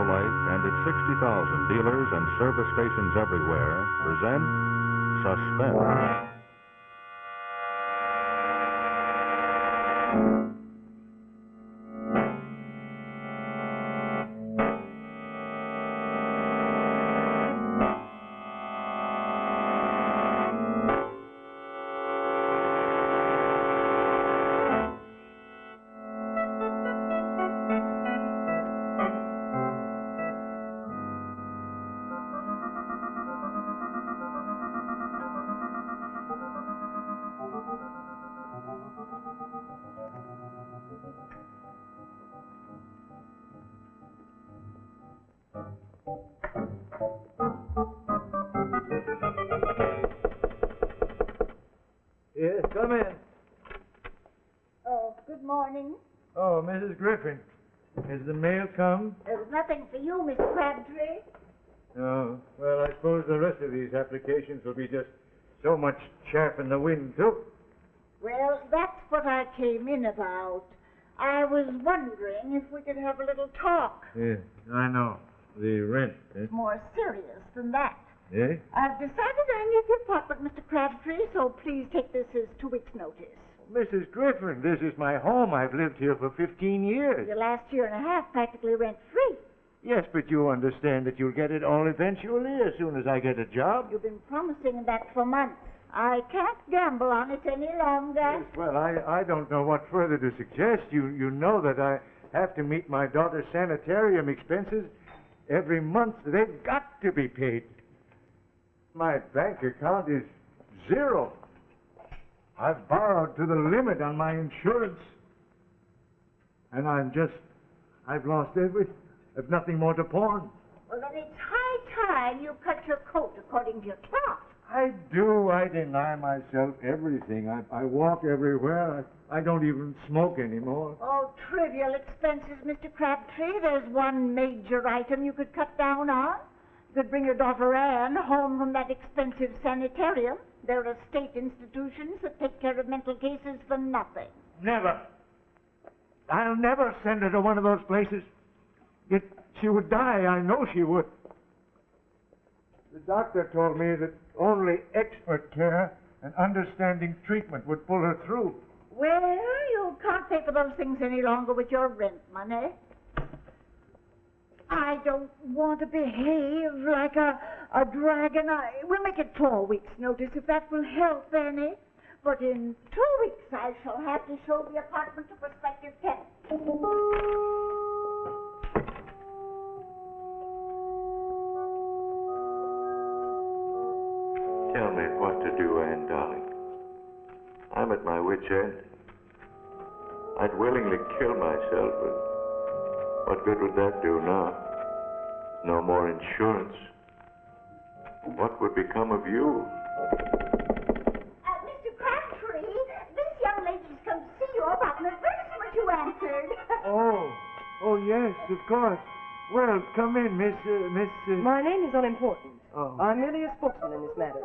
Auto-Lite and its 60,000 dealers and service stations everywhere present Suspense. Yes, come in. Oh, good morning. Oh, Mrs. Griffin. Has the mail come? There's nothing for you, Mr. Crabtree. Oh, well, I suppose the rest of these applications will be just so much chaff in the wind, too. Well, that's what I came in about. I was wondering if we could have a little talk. Yeah, I know. The rent, eh? More serious than that. Eh? I've decided I need the apartment, Mr. Crabtree, so please take this as 2 weeks' notice. Mrs. Griffin, this is my home. I've lived here for 15 years. Your last year and a half practically rent-free. Yes, but you understand that you'll get it all eventually as soon as I get a job. You've been promising that for months. I can't gamble on it any longer. Yes, well, I don't know what further to suggest. You know that I have to meet my daughter's sanitarium expenses every month. They've got to be paid. My bank account is zero. I've borrowed to the limit on my insurance. And I've lost everything. I've nothing more to pawn. Well, then it's high time you cut your coat according to your cloth. I do. I deny myself everything. I walk everywhere. I don't even smoke anymore. Oh, trivial expenses, Mr. Crabtree. There's one major item you could cut down on. You could bring your daughter Anne home from that expensive sanitarium. There are state institutions that take care of mental cases for nothing. Never. I'll never send her to one of those places. She would die. I know she would. The doctor told me that only expert care and understanding treatment would pull her through. Well, you can't pay for those things any longer with your rent money. I don't want to behave like a dragon. We'll make it 4 weeks' notice if that will help any. But in 2 weeks I shall have to show the apartment to prospective tenants. Tell me what to do, Anne, darling. I'm at my wit's end. I'd willingly kill myself, but what good would that do now? No more insurance. What would become of you? Mr. Crabtree, this young lady's come to see you about an advertisement you answered. Oh, yes, of course. Well, come in, Miss... My name is unimportant. Oh. I'm merely a spokesman in this matter.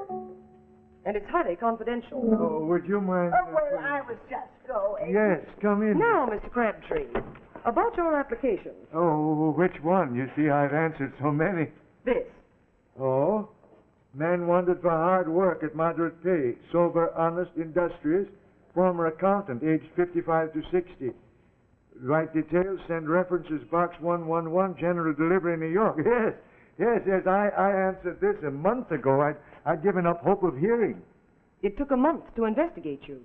And it's highly confidential. Oh, would you mind... Oh, well, I was just going. Yes, come in. Now, Mr. Crabtree, about your application. Oh, which one? You see, I've answered so many. This. Oh? Man wanted for hard work at moderate pay. Sober, honest, industrious. Former accountant, aged 55 to 60. Right details, send references, box 111, general delivery, New York. Yes, I answered this a month ago. I'd given up hope of hearing. It took a month to investigate you.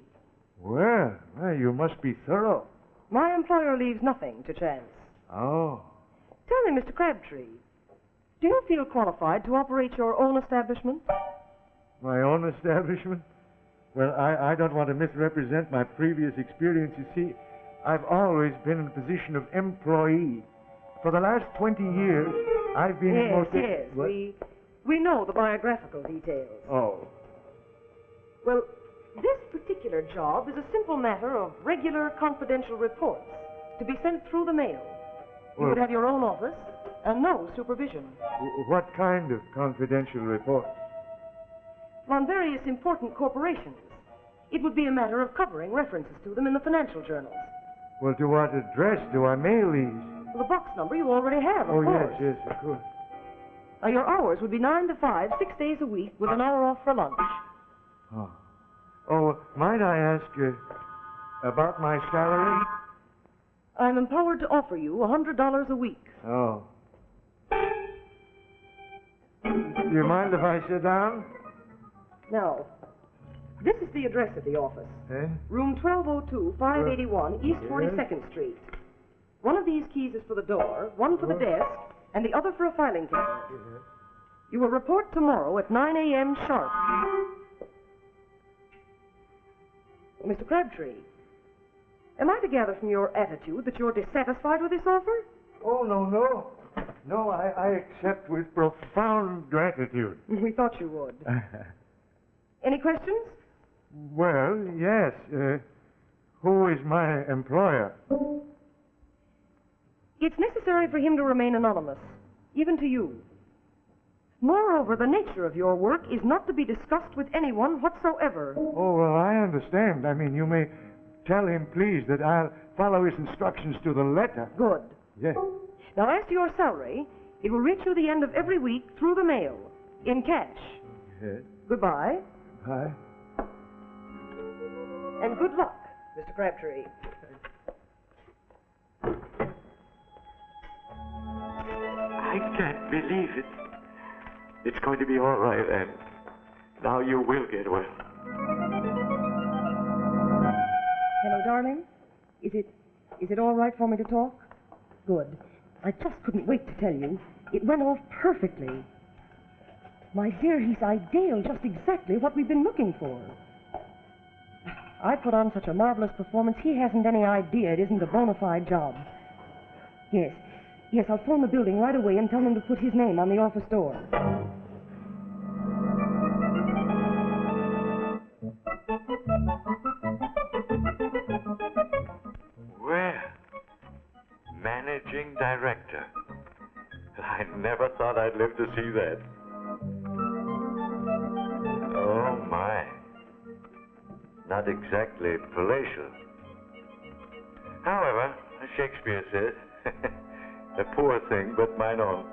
Well, you must be thorough. My employer leaves nothing to chance. Oh. Tell me, Mr. Crabtree, do you feel qualified to operate your own establishment? My own establishment? Well, I don't want to misrepresent my previous experience. You see, I've always been in a position of employee. For the last 20 years, I've been... Yes, we know the biographical details. Oh. Well, this particular job is a simple matter of regular confidential reports to be sent through the mail. You would have your own office and no supervision. What kind of confidential reports? On various important corporations. It would be a matter of covering references to them in the financial journals. Well, to what address do I mail these? Well, the box number you already have, of Oh, course. yes, of course. Now, your hours would be 9 to 5, 6 days a week, with an hour off for lunch. Oh. Oh, might I ask about my salary? I'm empowered to offer you $100 a week. Oh. Do you mind if I sit down? Now, this is the address of the office. Eh? Room 1202, 581, East 42nd Street. One of these keys is for the door, one for the desk, and the other for a filing cabinet. You will report tomorrow at 9 a.m. sharp. Mr. Crabtree, am I to gather from your attitude that you're dissatisfied with this offer? Oh, no. No, I accept with profound gratitude. We thought you would. Any questions? Well, yes. Who is my employer? It's necessary for him to remain anonymous, even to you. Moreover, the nature of your work is not to be discussed with anyone whatsoever. Oh, well, I understand. I mean, you may tell him, please, that I'll follow his instructions to the letter. Good. Yes. Now, as to your salary, it will reach you the end of every week through the mail, in cash. Yes. Goodbye, Hi. and good luck, Mr. Crabtree. I can't believe it. It's going to be all right, and now you will get well. Hello, darling. Is it all right for me to talk? Good. I just couldn't wait to tell you. It went off perfectly. My dear, he's ideal, just exactly what we've been looking for. I put on such a marvelous performance, he hasn't any idea it isn't a bona fide job. Yes, I'll phone the building right away and tell them to put his name on the office door. Well, managing director. I never thought I'd live to see that. Oh, my. Not exactly palatial. However, as Shakespeare said, a poor thing, but mine own.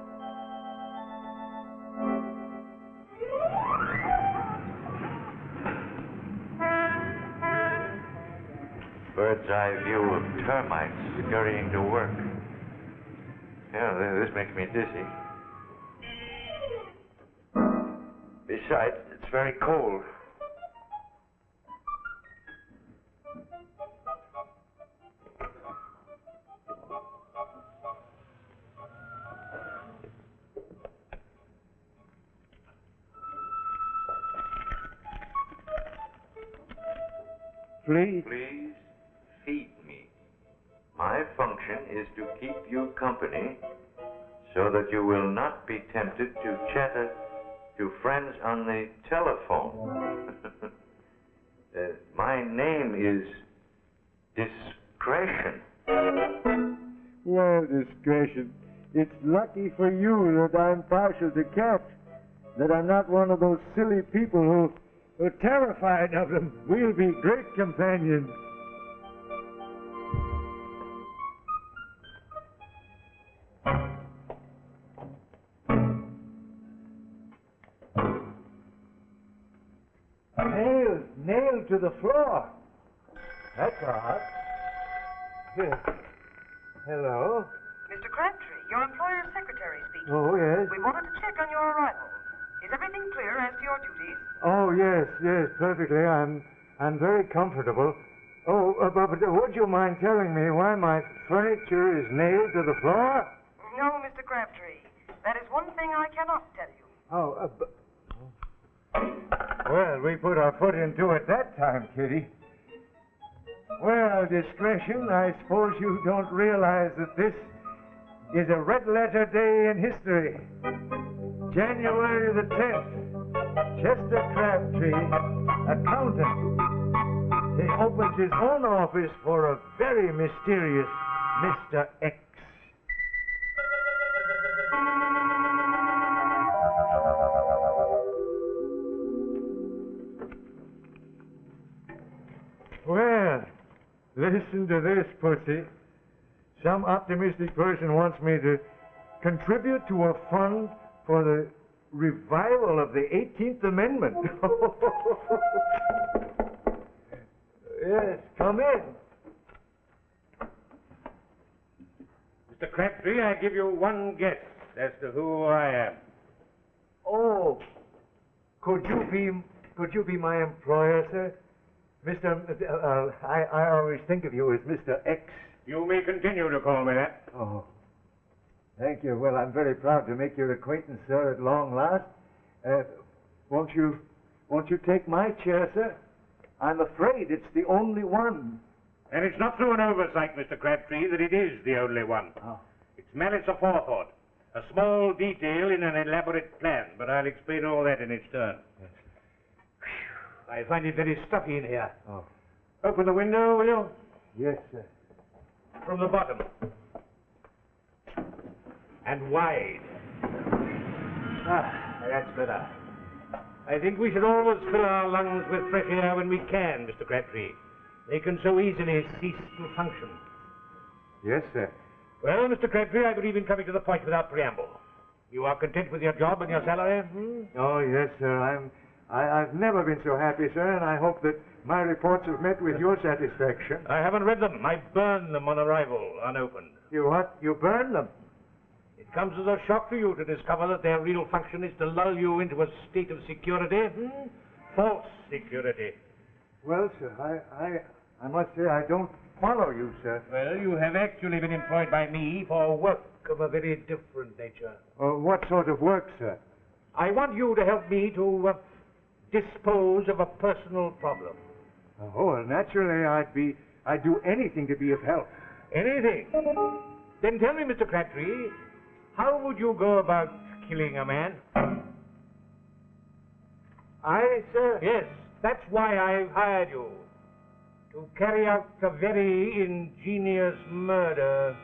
Bird's eye view of termites scurrying to work. Yeah, this makes me dizzy. Besides, it's very cold. Please? Please feed me. My function is to keep you company so that you will not be tempted to chatter to friends on the telephone. My name is Discretion. Well, discretion. It's lucky for you that I'm partial to cats, that I'm not one of those silly people who are terrified of them. We'll be great companions. Nailed to the floor. That's odd. Yes. Hello. Mr. Crabtree, your employer's secretary speaking. Oh, yes. We wanted to check on your arrival. Is everything clear as to your duties? Oh, yes, perfectly. I'm very comfortable. Oh, but would you mind telling me why my furniture is nailed to the floor? No, Mr. Crabtree. That is one thing I cannot tell you. Oh, well, we put our foot into it that time, Kitty. Well, Discretion, I suppose you don't realize that this is a red-letter day in history. January the 10th, Chester Crabtree, accountant. He opens his own office for a very mysterious Mr. X. Well, listen to this, Pussy. Some optimistic person wants me to contribute to a fund for the revival of the 18th Amendment. Yes, come in. Mr. Crabtree, I give you one guess as to who I am. Oh, could you be my employer, sir? I always think of you as Mr. X. You may continue to call me that. Oh, thank you. Well, I'm very proud to make your acquaintance, sir, at long last. Won't you take my chair, sir? I'm afraid it's the only one. And it's not through an oversight, Mr. Crabtree, that it is the only one. Oh. It's malice aforethought. A small detail in an elaborate plan, but I'll explain all that in its turn. Yes. I find it very stuffy in here. Oh. Open the window, will you? Yes, sir. From the bottom. And wide. That's better. I think we should always fill our lungs with fresh air when we can, Mr. Crabtree. They can so easily cease to function. Yes, sir. Well, Mr. Crabtree, I believe in coming to the point without preamble. You are content with your job and your salary? Oh, yes, sir. I've never been so happy, sir, and I hope that my reports have met with your satisfaction. I haven't read them. I burned them on arrival, unopened. You what? You burned them? It comes as a shock to you to discover that their real function is to lull you into a state of security. False security. Well, sir, I must say I don't follow you, sir. Well, you have actually been employed by me for work of a very different nature. What sort of work, sir? I want you to help me to dispose of a personal problem. Oh, well, naturally, I'd do anything to be of help. Anything? Then tell me, Mr. Crabtree, how would you go about killing a man? I, sir? Yes, that's why I've hired you. To carry out a very ingenious murder.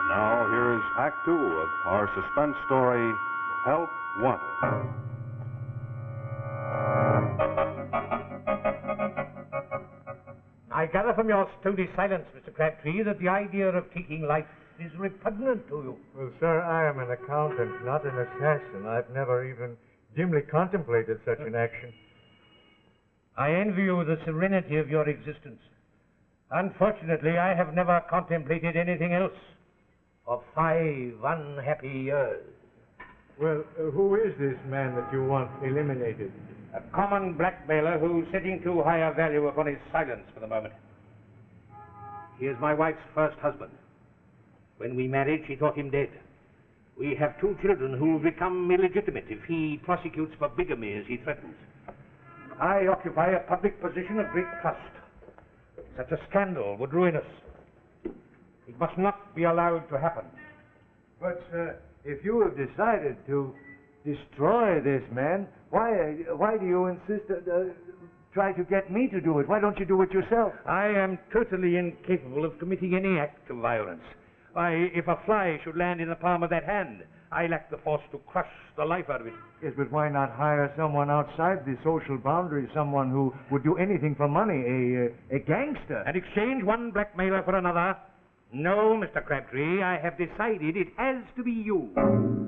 Now, here is Act 2 of our suspense story, Help Wanted. I gather from your stony silence, Mr. Crabtree, that the idea of taking life is repugnant to you. Well, sir, I am an accountant, not an assassin. I've never even dimly contemplated such an action. I envy you the serenity of your existence. Unfortunately, I have never contemplated anything else for 5 unhappy years. Well, who is this man that you want eliminated? A common blackmailer who's setting too high a value upon his silence for the moment. He is my wife's first husband. When we married, she thought him dead. We have 2 children who will become illegitimate if he prosecutes for bigamy as he threatens. I occupy a public position of great trust. Such a scandal would ruin us. It must not be allowed to happen. But, sir, if you have decided to destroy this man, why do you insist try to get me to do it? Why don't you do it yourself? I am totally incapable of committing any act of violence. Why, if a fly should land in the palm of that hand, I lack the force to crush the life out of it. Yes, but why not hire someone outside the social boundaries, someone who would do anything for money, a gangster? And exchange one blackmailer for another? No, Mr. Crabtree, I have decided it has to be you.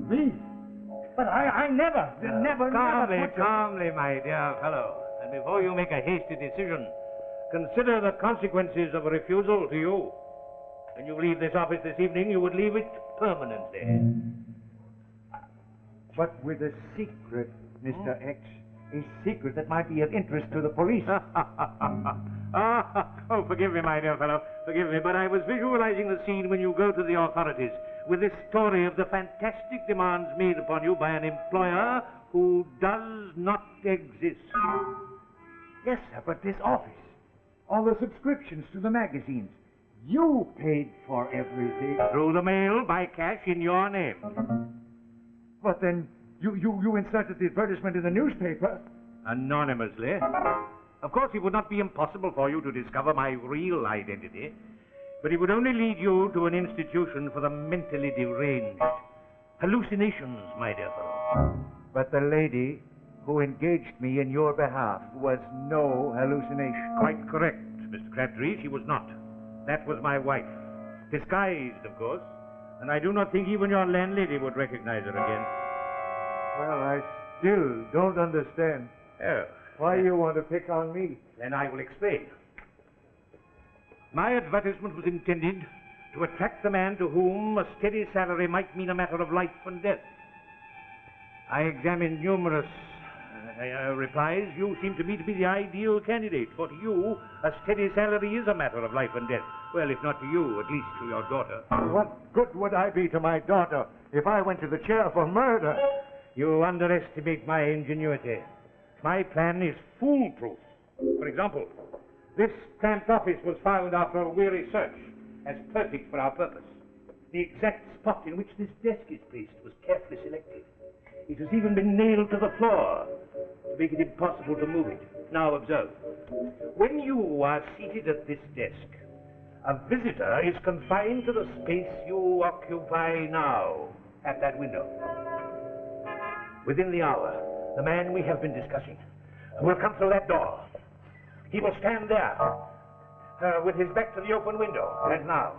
Me? But I never. Calmly, my dear fellow. And before you make a hasty decision, consider the consequences of a refusal to you. When you leave this office this evening, you would leave it permanently. But with a secret, Mr. X. A secret that might be of interest to the police. Oh, forgive me, my dear fellow. Forgive me, but I was visualizing the scene when you go to the authorities with this story of the fantastic demands made upon you by an employer who does not exist. Yes, sir, but this office, all the subscriptions to the magazines, you paid for everything. Through the mail, by cash, in your name. But then you inserted the advertisement in the newspaper. Anonymously. Of course, it would not be impossible for you to discover my real identity. But it would only lead you to an institution for the mentally deranged. Hallucinations, my dear fellow. But the lady who engaged me in your behalf was no hallucination. Quite correct, Mr. Crabtree. She was not. That was my wife. Disguised, of course. And I do not think even your landlady would recognize her again. Well, I still don't understand why you want to pick on me. Then I will explain. My advertisement was intended to attract the man to whom a steady salary might mean a matter of life and death. I examined numerous replies. You seem to me to be the ideal candidate, for to you, a steady salary is a matter of life and death. Well, if not to you, at least to your daughter. What good would I be to my daughter if I went to the chair for murder? You underestimate my ingenuity. My plan is foolproof. For example, this cramped office was found after a weary search as perfect for our purpose. The exact spot in which this desk is placed was carefully selected. It has even been nailed to the floor to make it impossible to move it. Now observe. When you are seated at this desk, a visitor is confined to the space you occupy now at that window. Within the hour, the man we have been discussing will come through that door. He will stand there with his back to the open window, as now.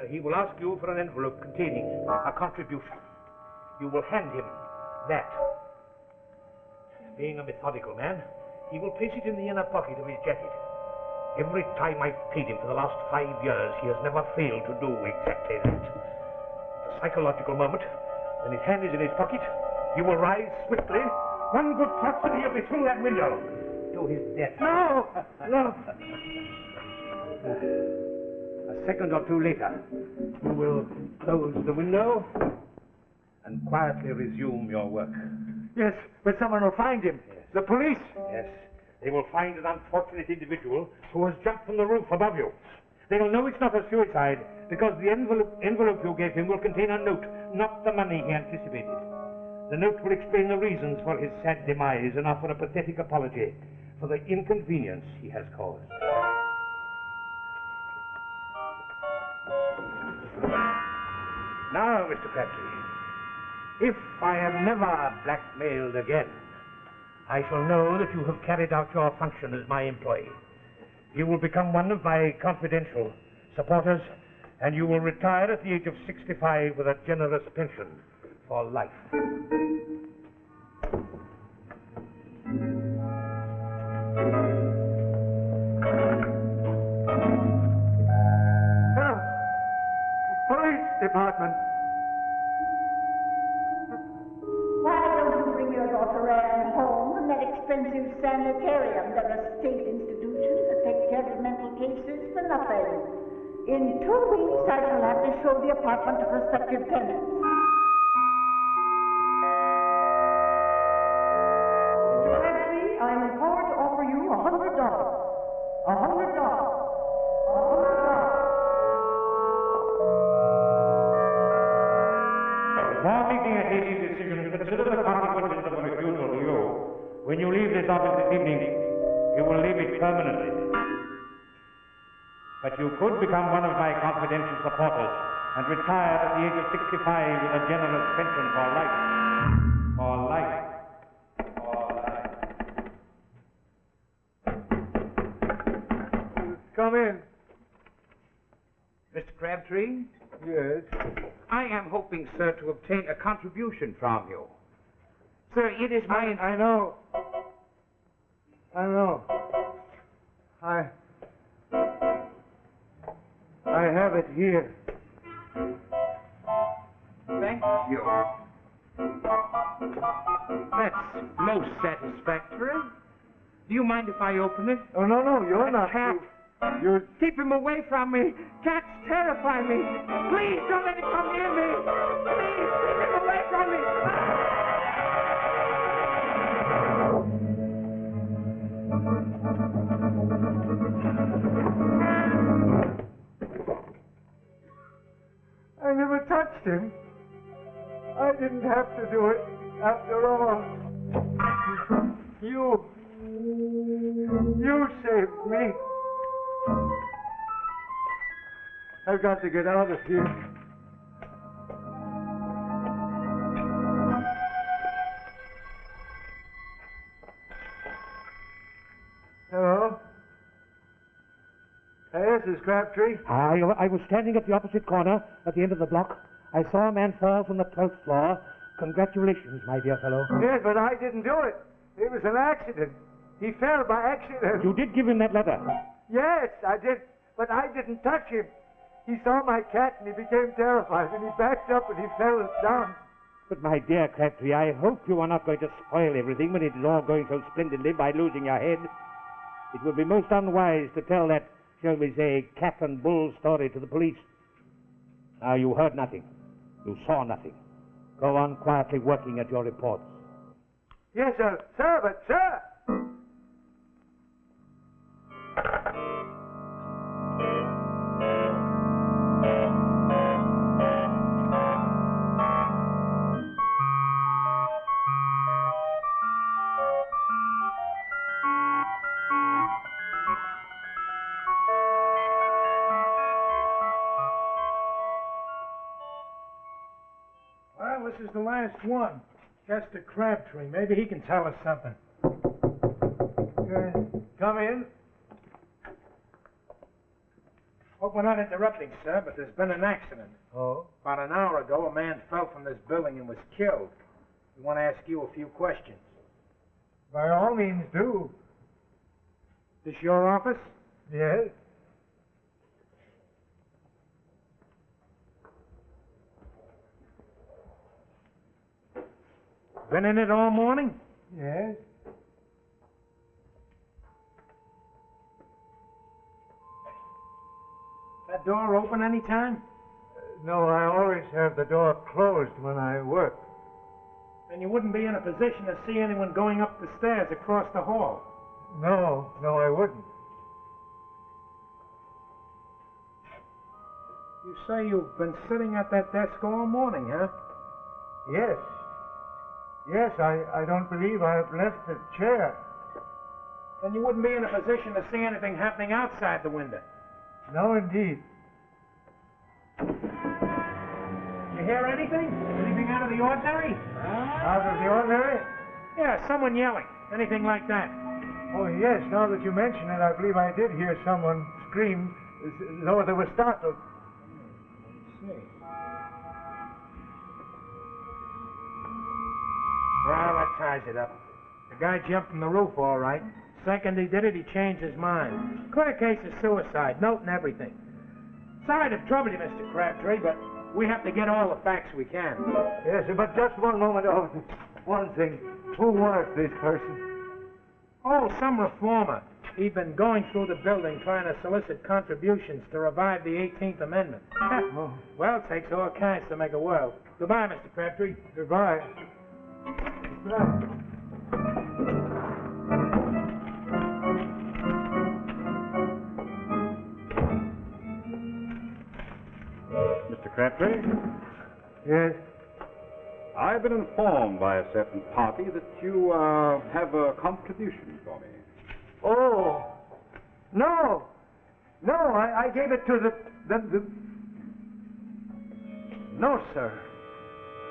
He will ask you for an envelope containing a contribution. You will hand him that. Being a methodical man, he will place it in the inner pocket of his jacket. Every time I've paid him for the last 5 years, he has never failed to do exactly that. The psychological moment, when his hand is in his pocket, he will rise swiftly. One good thrust and he'll be through that window to his death. No! No! A second or two later, you will close the window and quietly resume your work. Yes, but someone will find him. Yes. The police. Yes, they will find an unfortunate individual who has jumped from the roof above you. They will know it's not a suicide because the envelope you gave him will contain a note, not the money he anticipated. The note will explain the reasons for his sad demise and offer a pathetic apology for the inconvenience he has caused. Now, Mr. Crabtree, if I am never blackmailed again, I shall know that you have carried out your function as my employee. You will become one of my confidential supporters, and you will retire at the age of 65 with a generous pension for life. Hello. Police department. Why don't you bring your daughter Anne home from that expensive sanitarium? There are state institutions that take care of mental cases for nothing. In 2 weeks, I shall have to show the apartment to prospective tenants. Mr. Crabtree, I am empowered to offer you $100. $100. Before making a hasty decision, consider the consequences of a refusal to you. When you leave this office this evening, you will leave it permanently. But you could become one of my confidential supporters and retire at the age of 65 with a generous pension for life. For life. For life. Come in. Mr. Crabtree, Yes. I am hoping, sir, to obtain a contribution from you. Sir, it is my... I know. I know. I have it here. Thank you. That's most satisfactory. Do you mind if I open it? Oh, no, you're A not. cat. You're... Keep him away from me. Cats terrify me. Please don't let him come near me. Please keep him away from me. I never touched him. I didn't have to do it after all. You saved me. I've got to get out of here. Hello? Yes, this is Crabtree. I was standing at the opposite corner at the end of the block. I saw a man fall from the 12th floor. Congratulations, my dear fellow. Yes, but I didn't do it. It was an accident. He fell by accident. You did give him that letter. Yes, I did. But I didn't touch him. He saw my cat and he became terrified and he backed up and he fell down. But, my dear Crabtree, I hope you are not going to spoil everything when it is all going so splendidly by losing your head. It would be most unwise to tell that, shall we say, cat and bull story to the police. Now, you heard nothing. You saw nothing. Go on quietly working at your reports. Yes, sir. Sir, but sir! Well, this is the last one. Chester Crabtree. Maybe he can tell us something. Come in. Hope we're not interrupting, sir, but there's been an accident. Oh? About an hour ago, a man fell from this building and was killed. We want to ask you a few questions. By all means, do. This your office? Yes. Been in it all morning? Yes. That door open any time? No, I always have the door closed when I work. Then you wouldn't be in a position to see anyone going up the stairs across the hall. No, I wouldn't. You say you've been sitting at that desk all morning, huh? Yes. Yes, I don't believe I've left the chair. Then you wouldn't be in a position to see anything happening outside the window. No, indeed. You hear anything? Anything out of the ordinary? Out of the ordinary? Yeah, someone yelling. Anything like that. Oh, yes, now that you mention it, I believe I did hear someone scream, though they were startled. Let's see. Well, that ties it up. The guy jumped from the roof, all right. Second he did it, he changed his mind. Clear case of suicide, note and everything. Sorry to trouble you, Mr. Crabtree, but we have to get all the facts we can. Yes, but just one moment. Oh, one thing. Who was this person? Oh, some reformer. He'd been going through the building trying to solicit contributions to revive the 18th Amendment. Oh. Well, it takes all kinds to make a world. Goodbye, Mr. Crabtree. Goodbye. Goodbye. Mr. Crabtree, Yes? I've been informed by a certain party that you have a contribution for me. Oh. No. No, I gave it to the... No, sir.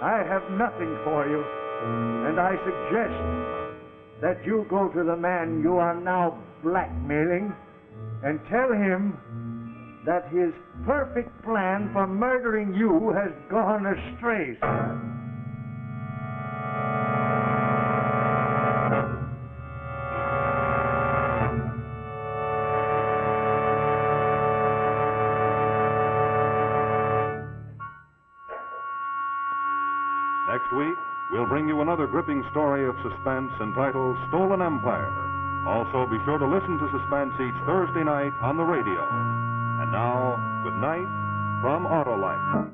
I have nothing for you. And I suggest that you go to the man you are now blackmailing and tell him that his perfect plan for murdering you has gone astray, sir. Next week, we'll bring you another gripping story of suspense entitled Stolen Empire. Also, be sure to listen to Suspense each Thursday night on the radio. And now, good night from Auto-Lite.